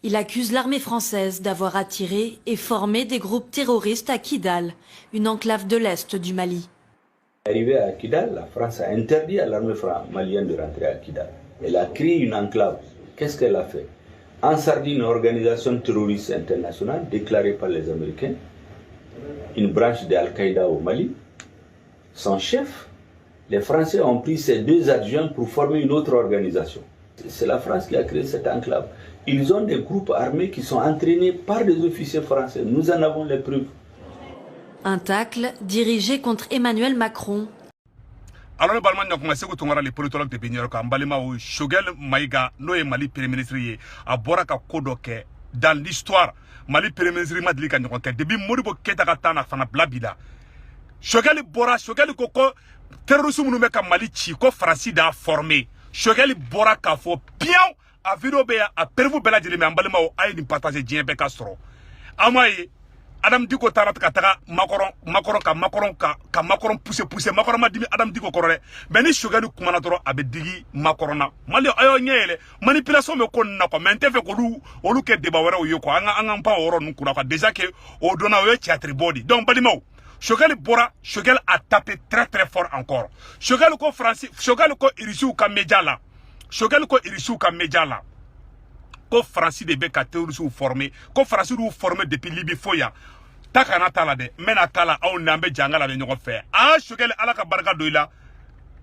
Il accuse l'armée française d'avoir attiré et formé des groupes terroristes à Kidal, une enclave de l'est du Mali. Arrivé à Kidal, la France a interdit à l'armée malienne de rentrer à Kidal. Elle a créé une enclave. Qu'est-ce qu'elle a fait? En Sardine, une organisation terroriste internationale déclarée par les Américains, une branche de Al-Qaïda au Mali. Son chef, les Français ont pris ses 2 adjoints pour former une autre organisation. C'est la France qui a créé cette enclave. Ils ont des groupes armés qui sont entraînés par des officiers français. Nous en avons les preuves. Un tacle dirigé contre Emmanuel Macron. Alors, les politologues de Benir, Shogel Maïga, Noé Mali Premier ministre, à Boraka Kodoke, dans l'histoire, Mali Premier ministre Madlika Nyoke, depuis Moribo Ketakatana Fana Blabida. Shogel Bora, Shogel Koko, terrorisme nous met comme Mali Chiko, Francis a formé. Shogel Bora Kafo, Piao, à Vidobea, à Pervu Bela de Lembalema, à une partage de Dien Castro. Amaye. Adam Diko tarat kataka Macron pousse Macron m'a dit Adam Diko korore mais ni Shogel kumana toro abedigi Macron mali ayo nyele manipulation me konna ko mente fe ko lu ke débat wara yo ko anga pa oro nu kura déjà que o dona yo théâtre body donc balimo Shogel Bora Shogel a tapé très très fort encore Shogel ko français Shogel ko irisu ka média là ko Francis de Beka terroristes formé ko Francis ou formé depuis Libye foya takana tala de mena tala aw nambe jangala de ñoko fe a Shogel ala ka barka doila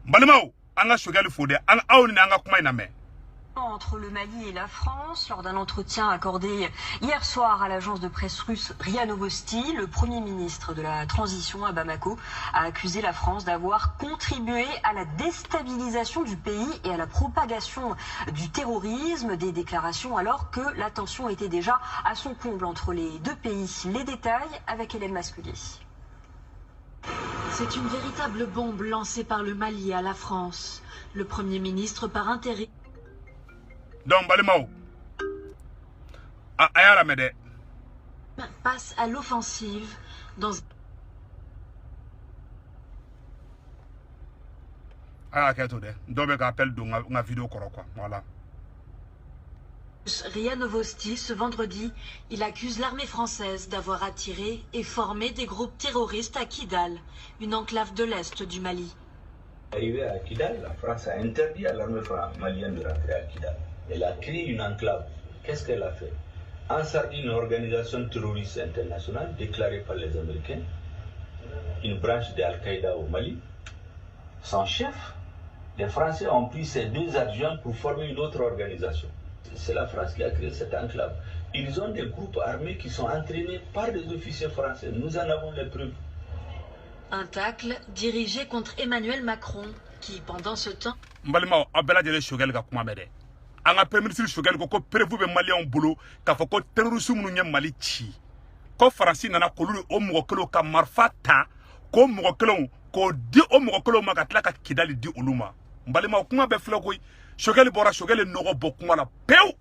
balmaw anga Shogel fode an aw ni anga kuma ina me entre le Mali et la France, lors d'un entretien accordé hier soir à l'agence de presse russe RIA Novosti, le Premier ministre de la Transition à Bamako a accusé la France d'avoir contribué à la déstabilisation du pays et à la propagation du terrorisme, des déclarations alors que la tension était déjà à son comble entre les 2 pays. Les détails avec Hélène Masculier. C'est une véritable bombe lancée par le Mali à la France. Le Premier ministre par intérim. Donc Balimao ayala mede passe à l'offensive dans vidéo quoi voilà. RIA Novosti, ce vendredi, il accuse l'armée française d'avoir attiré et formé des groupes terroristes à Kidal, une enclave de l'est du Mali. Arrivé à Kidal, la France a interdit à l'armée malienne de rentrer à Kidal. Elle a créé une enclave. Qu'est-ce qu'elle a fait? En Sardine, une organisation terroriste internationale déclarée par les Américains, une branche de Al-Qaïda au Mali. Son chef, les Français ont pris ses 2 adjoints pour former une autre organisation. C'est la France qui a créé cette enclave. Ils ont des groupes armés qui sont entraînés par des officiers français. Nous en avons les preuves. Un tacle dirigé contre Emmanuel Macron, qui pendant ce temps... Anga Premier ministre Shogel ko prévu be malien bolo ka fako terrorisme nu nya Mali ci ko Francis nana ko lu o mo kelo ka marfata ko mo kelo ko di o mo kelo makatla ka Kidali di uluma mbalima kuma be flo koy Shogel Bora Shogel no go bokuma la pew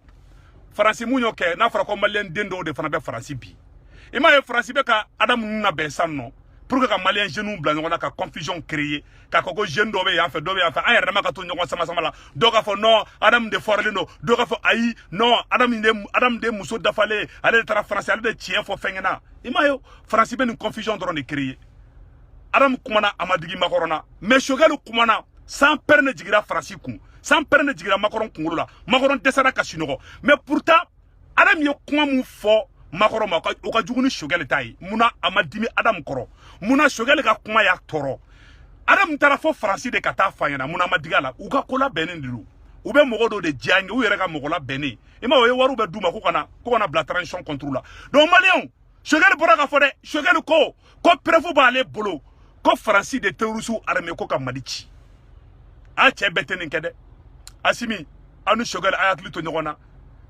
Francis mu nyoke na fara ko malien dendo de fana be Francis bi ima e Francis be ka Adam na be sanno pour que les Maliens jeunes blancs ont confusion créée, car les jeunes doivent faire, non, Adam de Forlino, Aïe, non, Adam de Mousso d'Afalé, allez le français, allez le tien, faut faire un. Il m'a eu, Francis, une confusion dans les créés. Adam Koumana, Amadigi Macorona, mais Shogel Koumana, sans perne digira Francis Koum, sans perne digira Macoron Koumula, Macoron Tessara Casino. Mais pourtant, Adam Yokoumou fort. Macron ma ka juguni Shogel tay muna amadimi Adam koro muna Shogel ka kuma ya toro Adam tara fo Francis de kata fanyana muna madigala uka kola benen dilu ube mogodo de jange u yere ka mogola bene ima we waru be duma ko kana bla transition contrôle donc malien Shogel bora ka fode Shogel ko prévu ba le bolo ko Francis de terroristes armé ko ka madici a che betenen kede asimi anu Shogel ayakli to nyona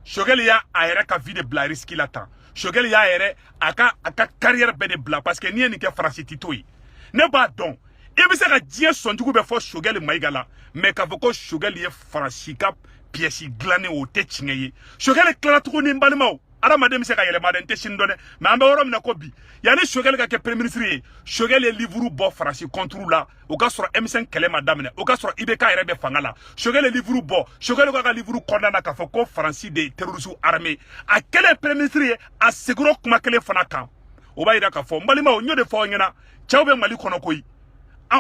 Shogel ya ayere ka vie de bla risque l'attend Shogel ya ere aka carrière be de bla parce que ni en ke Francis titoyi ne ba don e bi se ka die sonjugu be fo Shogel maigala mais ka foko Shogel ye Francis ka pièce glané o te chingeye Shogel klara to ni mbalimo adamaden bɛ se ka yɛlɛma dɛ n tɛ sini dɔn dɛ mais an bɛ yɔrɔ min na ko bi yanni Choguel ka kɛ premier ministre ye Choguel ye livre bɔ Faransi contre la o ka sɔrɔ M5 kɛlɛ ma daminɛ o ka sɔrɔ IBK yɛrɛ bɛ fanga la Choguel ye livre bɔ Choguel ka livre kɔnɔna k'a fɔ ko Faransi de terroristes armés a kɛlen premier ministre ye a segura kuma kelen fana kan o b'a yira k'a fɔ n balimaw n y'o de fɔ aw ɲɛna cɛw bɛ Mali kɔnɔ koyi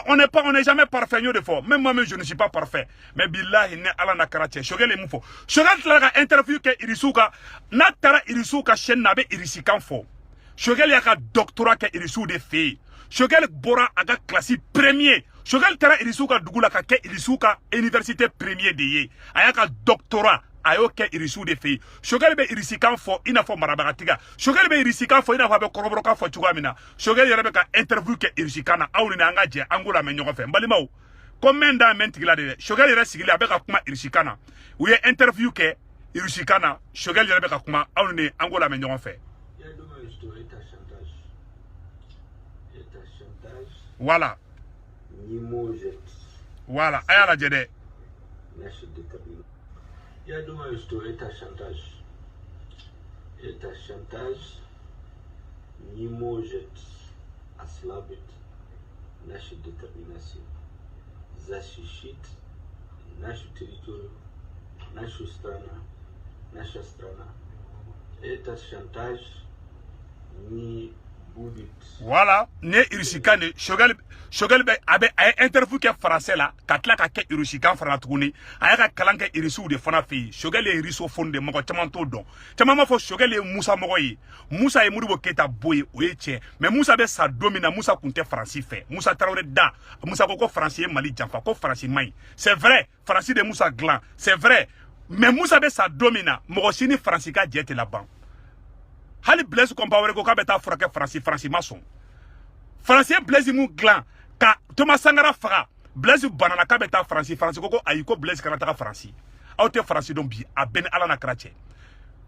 on n'est jamais parfait n y'o de fɔ même moi je ne suis pas parfait mais billahi ne ala na kɛra cɛ Choguel ye mun fɔ Choguel tilala ka interview kɛ Irisiw ka n'a taara Irisiw ka chaîne na a bɛ Irisi kan fɔ Choguel y'a ka doctorat kɛ Irisiw de fɛ yen Choguel bɔra a ka classe premier Choguel taara Irisiw ka dugu la ka kɛ Irisiw ka université premier de ye a y'a ka doctorat a y'o kɛ Irisiw de fɛ yen Choguel bɛ Irisi kan fɔ i n'a fɔ marabagatiga Choguel bɛ Irisi kan fɔ i n'a fɔ a bɛ kɔrɔbɔrɔ kan fɔ cogoya min na Choguel yɛrɛ bɛ ka interview kɛ Irisi kan na aw ni an ka jɛ an k'o lamɛn ɲɔgɔn fɛ n balimaw ko mɛn da mɛn tigila de dɛ Choguel yɛrɛ sigilen a bɛ ka kuma Irisi kan na u ye interview kɛ Irisi kan na Choguel yɛrɛ bɛ ka kuma aw ni an k'o lamɛn ɲɔgɔn fɛ voilà voilà a y'a lajɛ dɛ Yaduma isto eta chantage ni может ослабить нашу детерминацию защитить нашу территорию, нашу страну, наша страна. Этот шантаж не будет. Voilà, ne Irisikan Choguel bɛ a bɛ interview kɛ français la ka tila ka kɛ Irisikan fana tuguni a y'a ka kalan kɛ Irisiw de fana fɛ yen Choguel ye Iriso fond de mɔgɔ caman t'o dɔn caman b'a fɔ Choguel ye Musa mɔgɔ ye Musa ye Modibo Keita bo ye o ye tiɲɛ mais Musa bɛ sa don min na Musa kun tɛ Faransi fɛ Musa Tarawele da Musa ko Faransi ye Mali janfa ko Faransi man ɲi c'est vrai Faransi de Musa dilan c'est vrai mais Musa bɛ sa don min na mɔgɔ si ni Faransi ka jɛ tɛ laban hali Blaise Compaoré ko k'a bɛ taa furakɛ Faransi ma sɔn Faransi ye Blaise mun dilan ka Thomas Sankara faga Blaise banana k'a bɛ taa Faransi ko ayi ko Blaise kana taga Faransi aw tɛ Faransi dɔn bi a bɛɛ ni ala na kɛra cɛ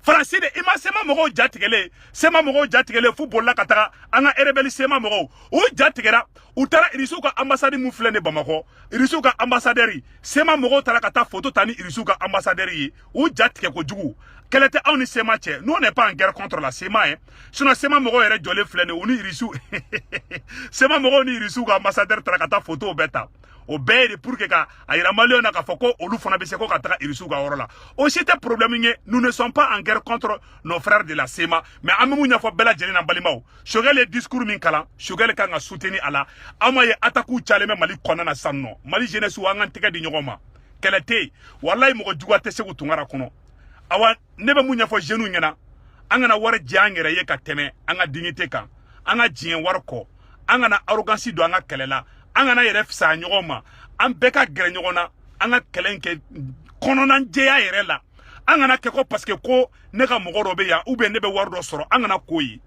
Faransi de ima sema mɔgɔw jatigɛlen fu bolila ka taga an ka rebelle sema mɔgɔw u jatigɛra u taara Irisiw ka ambassade mun filɛ ne Bamakɔ Irisiw ka ambassadeur sema mɔgɔw taara ka taa photo ta ni Irisiw ka ambassadeur ye u jatigɛ kojugu kɛlɛ tɛ aw ni sema cɛ nous on n'est pas en guerre contre la sema hein sinon sema mɔgɔw yɛrɛ jɔlen filɛ ne u ni Irisiw sema mɔgɔw ni Irisiw ka ambassadeur taara ka taa photo bɛɛ ta o bɛɛ ye pour que ka a yira maliyɛnw na k'a fɔ ko olu fana bɛ se ko ka taga Irisiw ka yɔrɔ la o si tɛ problème ye nous ne sommes pas en guerre contre nos frères de la SEMA mais an bɛ mun ɲɛfɔ bɛɛ lajɛlen na balimaw Choguel ye discours min kalan Choguel kan ka soutenir a la aw ma ye attaque calen bɛ Mali kɔnɔna na sisan nɔ Mali jeunesse an k'an tɛgɛ di ɲɔgɔn ma kɛlɛ tɛ yen walayi mɔgɔ juguya tɛ se k'u tunkara kɔnɔ awa ne bɛ mun ɲɛfɔ jeunes ɲɛna an kana wari jɛ an yɛrɛ ye ka tɛmɛ an ka dignité kan an ka diɲɛ wari kɔ an kana arrogance don an ka kɛlɛ la an kana yɛrɛ fisaya ɲɔgɔn ma an bɛɛ ka gɛrɛ ɲɔgɔn na an ka kɛlɛ kɛ kɔnɔna jɛya yɛrɛ la an kana kɛ ko parce que ko ne ka mɔgɔ dɔ bɛ yan ou bien ne bɛ wari dɔ sɔrɔ an kana ko ye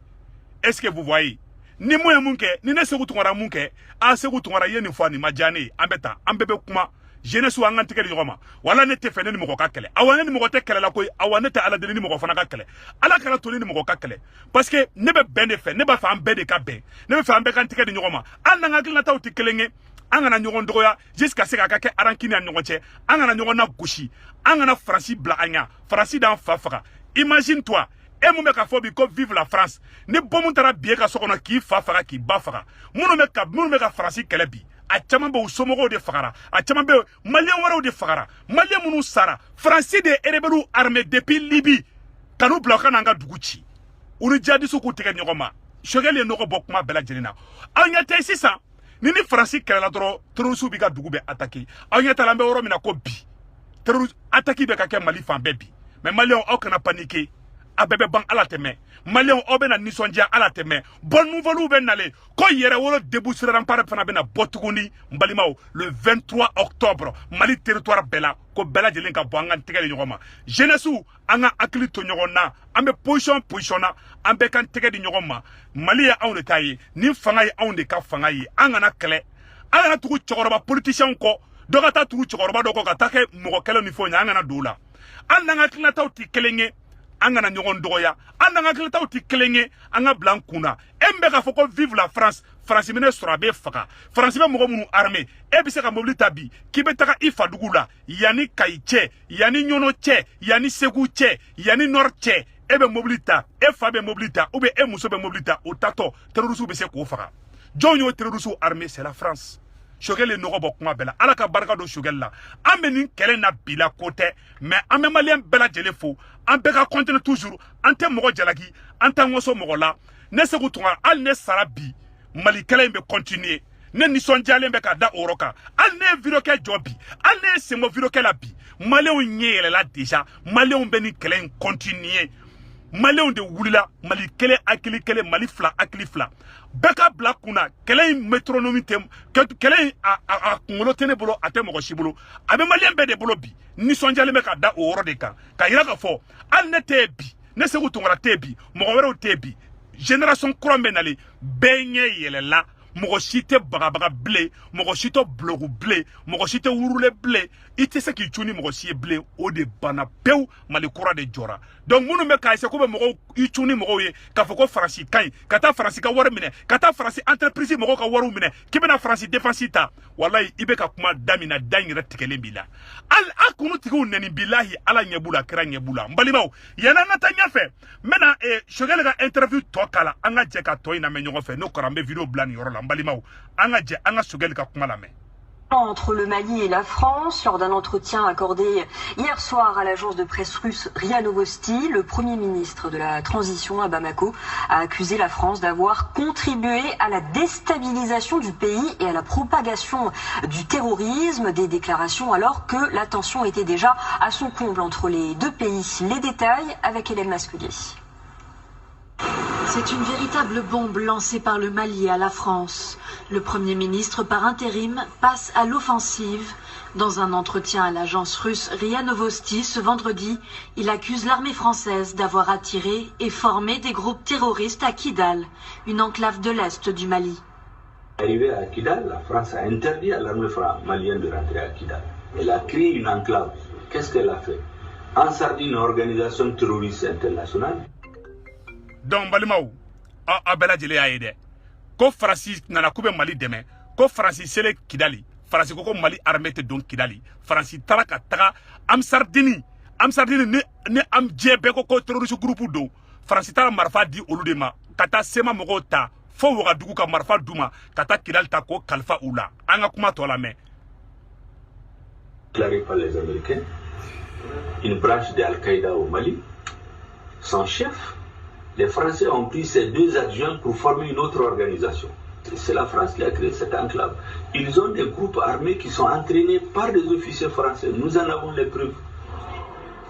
est-ce que vous voyez ni mun ye mun kɛ ni ne Seku Tunkara mun kɛ a Seku Tunkara ye nin fɔ nin ma diya ne ye an bɛ taa an bɛɛ bɛ kuma jeunesse an k'an tɛgɛ di ɲɔgɔn ma wala ne tɛ fɛ ne ni mɔgɔ ka kɛlɛ awa ne ni mɔgɔ tɛ kɛlɛ la koyi awa ne tɛ ala deli ni mɔgɔ fana ka kɛlɛ ala kana to ne ni mɔgɔ ka kɛlɛ parce que ne bɛ bɛn de fɛ ne b'a fɛ an bɛɛ de ka bɛn ne bɛ fɛ an bɛɛ k'an tɛgɛ di ɲɔgɔn ma an n'an ka hakilinataw tɛ kelen ye an kana ɲɔgɔn dɔgɔya jusqu'à ce k'a ka kɛ arankini an ɲɔgɔn cɛ an kana ɲɔgɔn na gosi an kana Faransi bila an ɲa Faransi d'an fa faga imagine toi e mun bɛ ka fɔ bi ko vive la France ni bɔmu taara bi e ka so kɔnɔ k'i fa faga k'i ba faga minnu bɛ ka Faransi kɛlɛ bi a caman bɛ u somɔgɔw de fagara a caman bɛ maliyɛn wɛrɛw de fagara maliyɛn minnu sara Faransi de ye rebelles armés depuis Libye ka n'u bila u ka n'an ka dugu ci u ni jihadistes k'u tɛgɛ ɲɔgɔn ma Choguel ye nɔgɔ bɔ kuma bɛɛ lajɛlen na aw ɲɛ tɛ sisan ni Faransi kɛlɛla dɔrɔn terroristes b'i ka dugu bɛ attaquer aw ɲɛ t'a la an bɛ yɔrɔ min na ko bi terroriste attaque bɛ ka kɛ Mali fan bɛɛ bi mais maliyɛnw aw kana paniquer a bɛɛ bɛ ban ala tɛmɛ maliyɛnw aw bɛ na nisɔndiya ala tɛmɛ bonne nouvelle bɛ nalen ko yɛrɛ wolo débouché rempart fana bɛ na bɔ tuguni n balimaw le 23 octobre Mali territoire bɛɛ la ko bɛɛ lajɛlen ka bɔ an ka tɛgɛ di ɲɔgɔn ma jeunesse an ka hakili to ɲɔgɔn na an bɛ position na an bɛɛ ka tɛgɛ di ɲɔgɔn ma Mali ye anw de ta ye ni fanga ye anw de ka fanga ye an kana kɛlɛ an kana tugu cɛkɔrɔba politiciens kɔ dɔ ka taa tugu cɛkɔrɔba dɔ kɔ ka taa kɛ mɔgɔ kɛlɛ ni fɛnw ye an kana don o la an n'an ka hakilinataw tɛ kelen ye an kana ɲɔgɔn dɔgɔya an n'an ka hakilinataw tɛ kelen ye an ka bila an kun na e min bɛ k'a fɔ ko vive la France Faransi bɛ ne sɔrɔ a bɛ faga Faransi bɛ mɔgɔ minnu armé e bɛ se ka mobili ta bi k'i bɛ taga i fadugu la yanni Kayi cɛ yanni Ɲɔnɔ cɛ yanni Segu cɛ yanni Nord cɛ e be mobili ta e fa be mobili ta ou bien e muso be mobili ta o tato terroriste be se ko faga jɔn y'o terroriste armée c'est la France Choguel ye nɔgɔ bɔ kuma bɛɛ la ala ka barika don Choguel la an bɛ nin kɛlɛ na bi la ko tɛ mais an bɛ maliyɛn bɛɛ lajɛlen fo an bɛɛ ka continuer toujours an tɛ mɔgɔ jalaki an tɛ ŋɔsɔ mɔgɔ la ne Sékou Tounkara hali ne sara bi Mali kɛlɛ in bɛ continuer ne nisɔndiyalen bɛ ka da o yɔrɔ kan hali ne ye video kɛ jɔ bi hali ne ye sen bɔ video kɛ la bi maliyɛnw ɲɛ yɛlɛla déjà maliyɛnw bɛ nin kɛlɛ in continuer maliyɛnw de wulila Mali kelen hakili kelen Mali fila hakili fila bɛɛ ka bila kunna kɛlɛ in métronomie tɛ kɛlɛ in a kunkolo tɛ ne bolo a tɛ mɔgɔ si bolo a bɛ maliyɛn bɛɛ de bolo bi nisɔndiyalen bɛ ka da o yɔrɔ de kan ka yira ka fɔ hali ne tɛ bi ne Sékou Tounkara tɛ bi mɔgɔ wɛrɛw tɛ bi génération kura bɛ nalen bɛɛ ɲɛ yɛlɛla mɔgɔ si tɛ bagabaga bilen mɔgɔ si tɛ blogu bilen mɔgɔ si tɛ wurule bilen i tɛ se k'i cun ni mɔgɔ si ye bilen o de banna pewu Mali kura de jɔra donc minnu bɛ k'a essayer ko bɛ mɔgɔw i cun ni mɔgɔw ye k'a fɔ ko Faransi ka ɲi ka taa Faransi ka wari minɛ ka taa Faransi entreprise mɔgɔw ka wariw minɛ k'i bɛna Faransi défense ta walayi i bɛ ka kuma da min na da in yɛrɛ tigɛlen b'i la hali a kunutigiw nɛni bilahi ala ɲɛ b'u la kira ɲɛ b'u la n balimaw yanni an ka taa ɲɛfɛ n bɛna Choguel ka interview tɔ k'a la an ka jɛ ka tɔ in lamɛn ɲɔgɔn fɛ n'o kɛra an bɛ video bila nin yɔrɔ la n balimaw an ka jɛ an ka Choguel ka kuma lamɛn. Entre le Mali et la France, lors d'un entretien accordé hier soir à l'agence de presse russe RIA Novosti, le Premier ministre de la transition à Bamako a accusé la France d'avoir contribué à la déstabilisation du pays et à la propagation du terrorisme, des déclarations alors que la tension était déjà à son comble entre les deux pays. Les détails avec Hélène Masculier. C'est une véritable bombe lancée par le Mali à la France. Le Premier ministre par intérim passe à l'offensive. Dans un entretien à l'agence russe RIA Novosti ce vendredi, il accuse l'armée française d'avoir attiré et formé des groupes terroristes à Kidal, une enclave de l'est du Mali. Arrivé à Kidal, la France a interdit à l'armée malienne de rentrer à Kidal. Elle a créé une enclave. Qu'est-ce qu'elle a fait? Ensardine une organisation terroriste internationale. Donc balimaw a bɛɛ lajɛlen y'a ye dɛ ko Faransi nana k'u bɛ Mali dɛmɛ ko Faransi selen Kidali Faransi ko Mali armée tɛ don Kidali Faransi taara ka taga Amsardini ni am diɲɛ bɛɛ ko terroriste groupe don Faransi taara marifa di olu de ma ka taa sema mɔgɔw ta fo Wagadugu ka marifa d'u ma ka taa Kidali ta ko kalifa u la an ka kuma tɔ lamɛn. Déclaré par les Américains, une branche de Al-Qaïda au Mali, son chef. Les Français ont pris ces deux adjoints pour former une autre organisation. C'est la France qui a créé cette enclave. Ils ont des groupes armés qui sont entraînés par des officiers français. Nous en avons les preuves.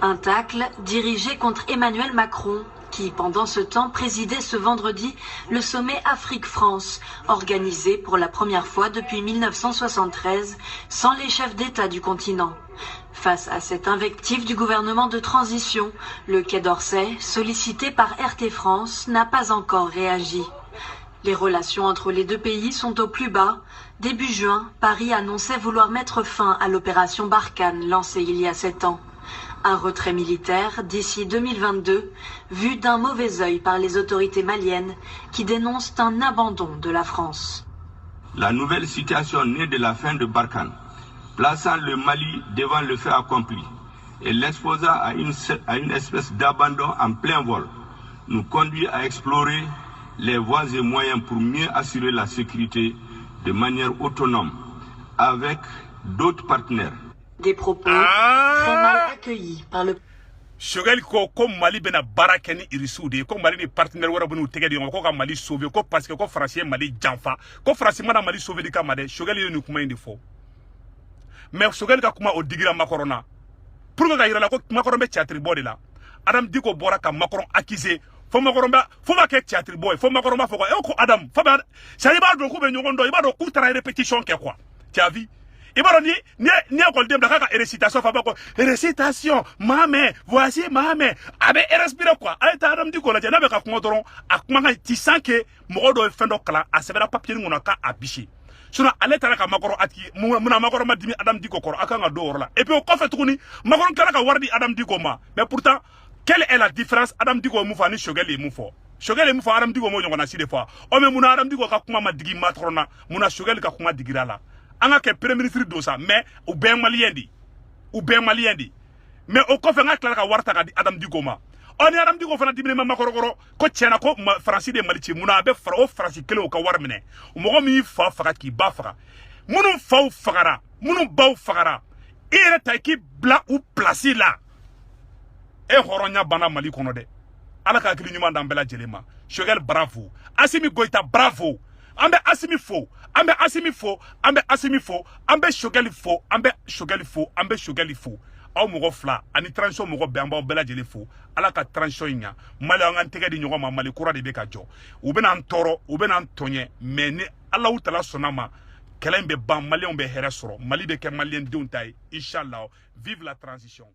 Un tacle dirigé contre Emmanuel Macron, qui pendant ce temps présidait ce vendredi le sommet Afrique-France, organisé pour la première fois depuis 1973 sans les chefs d'État du continent. Face à cette invective du gouvernement de transition, le Quai d'Orsay, sollicité par RT France, n'a pas encore réagi. Les relations entre les deux pays sont au plus bas. Début juin, Paris annonçait vouloir mettre fin à l'opération Barkhane lancée il y a 7 ans. Un retrait militaire d'ici 2022, vu d'un mauvais œil par les autorités maliennes qui dénoncent un abandon de la France. La nouvelle situation née de la fin de Barkhane, plaçant le Mali devant le fait accompli et l'exposant à une espèce d'abandon en plein vol, nous conduit à explorer les voies et moyens pour mieux assurer la sécurité de manière autonome avec d'autres partenaires. Des propos très mal accueillis par le... Choguel ko Mali bena baraka ni irisude ko Mali ni partenaire wara bunu tege di ko ka Mali sauver ko parce que ko français Mali janfa ko français mana Mali sauver di ka made Choguel yo ni kuma indi fo mais Choguel ka kuma o digira Macorona pour que ka yira la ko Macron be théâtre body la Adam Diko bora ka Macron accusé fo Macron ba fo ma ke théâtre boy fo Macron ba fo ko Adam fa ba ça y ba do ko be nyogondo y ba do ku tra répétition ke quoi tu as vu Ibaron ni école dem la récitation fa ba ko récitation Mahamé voici Mahamé abe respire quoi ay ta Adam Diko la jana be ka ko doron akuma ka ti sanke mo do fendo kala a sebera papier ngona ka abishi sinon ale tara ka Macron ati muna Macron ma dimi Adam Diko kor aka nga do la et puis ko fait tukuni Macron kala ka wardi Adam Diko ma mais pourtant quelle est la différence Adam Diko mu fa ni Choguel mu fo Choguel mu fa Adam Diko mo ngona si des fois o me muna Adam Diko ka kuma ma digi matrona muna Choguel ka kuma digira la anga ke premier ministre do ça mais ou bien malien di mais au kofe nga kala ka warta ka di Adam Diko ma on est adam di ko fana dimine ma makorokoro ko tiena ko France de mali ci muna be fara o France kele ka war mine mo mi fa faga ki ba faga munu fa fagara munu ba fagara ere ta ki bla ou placer là e horonya bana mali kono de ala ka kili nyuma ndambela jelema Choguel bravo Assimi Goïta bravo ambe Assimi fo ambe Assimi fo ambe Assimi fo ambe Choguel fo ambe Choguel fo ambe Choguel fo aw mogo fla ani transition mogo be amba bela jele fo ala ka transition nya mali an tege di nyogo ma mali kura de be ka jo u bena ntoro u bena ntonye mais ni ala utala sonama kelen be ban mali on be here soro mali be ke malien de untai inshallah vive la transition.